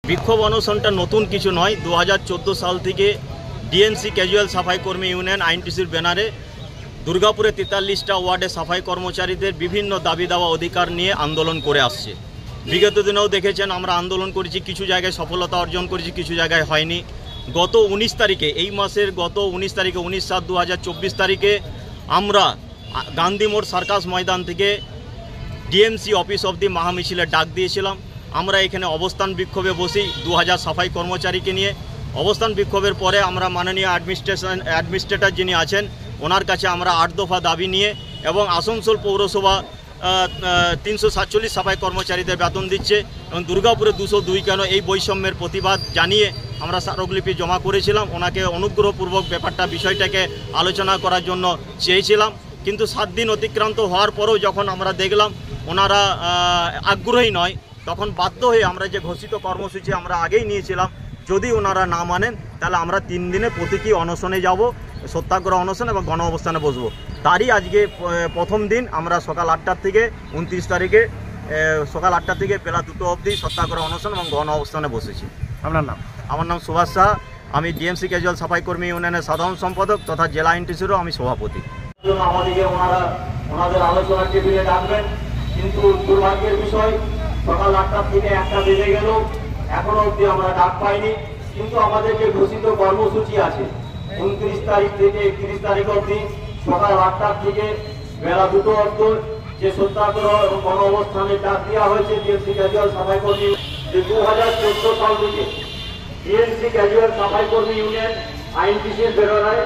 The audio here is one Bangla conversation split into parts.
বিক্ষোভ অনশনটা নতুন কিছু নয়। 2014 সাল থেকে ডিএনসি ক্যাজুয়াল সাফাই কর্মী ইউনিয়ন আইএনটিসির ব্যানারে দুর্গাপুরে 43টা ওয়ার্ডে সাফাই কর্মচারীদের বিভিন্ন দাবি দাওয়া অধিকার নিয়ে আন্দোলন করে আসছে। বিগত দিনেও দেখেছেন আমরা আন্দোলন করেছি, কিছু জায়গায় সফলতা অর্জন করেছি, কিছু জায়গায় হয়নি। গত 19 তারিখে, এই মাসের গত 19 তারিখে 19/7/2024 তারিখে আমরা গান্ধী মোড় সার্কাস ময়দান থেকে ডিএমসি অফিস অবধি মহামিছিলের ডাক দিয়েছিলাম। আমরা এখানে অবস্থান বিক্ষোভে বসি 2000 সাফাই কর্মচারীকে নিয়ে। অবস্থান বিক্ষোভের পরে আমরা মাননীয় অ্যাডমিনিস্ট্রেটর যিনি আছেন ওনার কাছে আমরা 8 দফা দাবি নিয়ে এবং আসানসোল পৌরসভা 347 সাফাই কর্মচারীদের বেতন দিচ্ছে এবং দুর্গাপুরে 202 কেন, এই বৈষম্যের প্রতিবাদ জানিয়ে আমরা স্মারকলিপি জমা করেছিলাম। ওনাকে অনুগ্রহপূর্বক বিষয়টাকে আলোচনা করার জন্য চেয়েছিলাম, কিন্তু 7 দিন অতিক্রান্ত হওয়ার পরেও যখন আমরা দেখলাম ওনারা আগ্রহী নয়, তখন বাধ্য হয়ে আমরা যে ঘোষিত কর্মসূচি আমরা আগেই নিয়েছিলাম, যদি ওনারা না মানেন তাহলে আমরা 3 দিনে প্রতীকী অনশনে যাব, সত্যাগ্রহ অনশন এবং গণ অবস্থানে বসবো। তারই আজকে প্রথম দিন আমরা সকাল 8টার থেকে 29 তারিখে সকাল 8টা থেকে বেলা 2টো অবধি সত্যাগ্রহ অনশন এবং গণ অবস্থানে বসেছি। আপনার নাম? আমার নাম সুভাষ শাহ, আমি ডিএমসি ক্যাজুয়াল সাফাই কর্মী ইউনিয়নের সাধারণ সম্পাদক তথা জেলা আইএনটিসিরও আমি সভাপতি। আমাদেরকে ওনাদের আলোচনার টেবিলে ডাকবেন, কিন্তু দুর্ভাগ্যের বিষয় সকাল 8টার থেকে 1টা বেজে গেল, এখনো অবধি আমরা ডাক পাইনি। কিন্তু আমাদের যে ঘোষিত কর্মসূচি আছে 29 তারিখ থেকে 31 তারিখ অবধি সকাল 8টার থেকে বেলা 2টো অবধি যে সত্যাগ্রহ এবং গণ অবস্থানের ডাক দেওয়া হয়েছে ডিএমসি ক্যাজুয়াল সাফাই কর্মী, যে 2014 সাল থেকে ডিএমসি ক্যাজুয়াল সাফাই কর্মী ইউনিয়ন আইএনটিসির বেরোনায়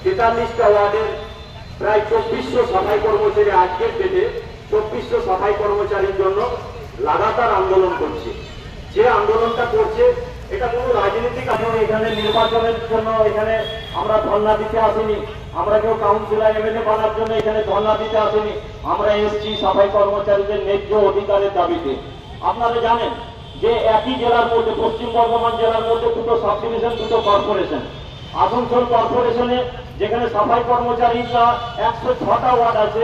43টা ওয়ার্ডের প্রায় 2400 সাফাই কর্মচারী আজকের ডেটে 2400 সাফাই কর্মচারীর জন্য লাগাতার আন্দোলন করছে। যে আন্দোলনটা করছে এটা কোনো রাজনৈতিক কারণে, এখানে নির্বাচনের জন্য এখানে আমরা ধর্ণা দিতে আসিনি, আমরা কেউ কাউন্সিলর এমএলএ বানার জন্য এখানে ধর্ণা দিতে আসিনি। আমরা এসছি সাফাই কর্মচারীদের ন্যায্য অধিকারের দাবিতে। আপনারা জানেন যে একই জেলার মধ্যে, পশ্চিম বর্ধমান জেলার মধ্যে 2টো সাব ডিভিশন, 2টো কর্পোরেশন। আসানসোল কর্পোরেশনে যেখানে সাফাই কর্মচারীরা 106টা ওয়ার্ড আছে,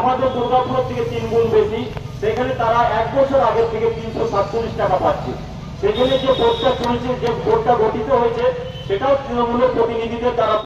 আমাদের দুর্গাপুর থেকে 3 গুণ বেশি, সেখানে তারা 1 বছর আগের থেকে 347 টাকা পাচ্ছে। সেখানে যে বোর্ডটা চলছে, যে বোর্ডটা গঠিত হয়েছে সেটাও তৃণমূলের প্রতিনিধিদের দ্বারা